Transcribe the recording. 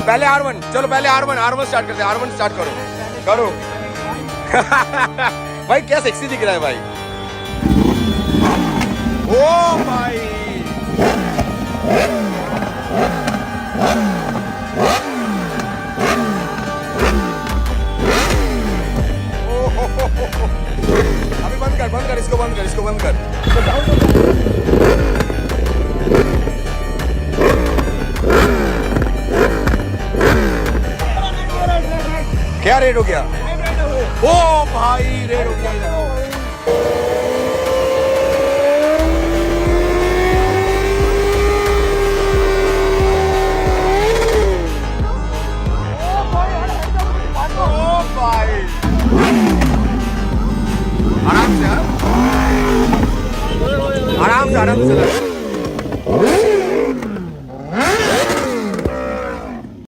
पहले R1, चलो पहले R1 स्टार्ट करते हैं। R1 स्टार्ट करो करो। भाई क्या सेक्सी दिख रहा है भाई। ओ भाई अभी बंद कर इसको बंद कर। क्या रेड हो गया? ओ भाई रेड हो गया। ओ भाई आराम से चला।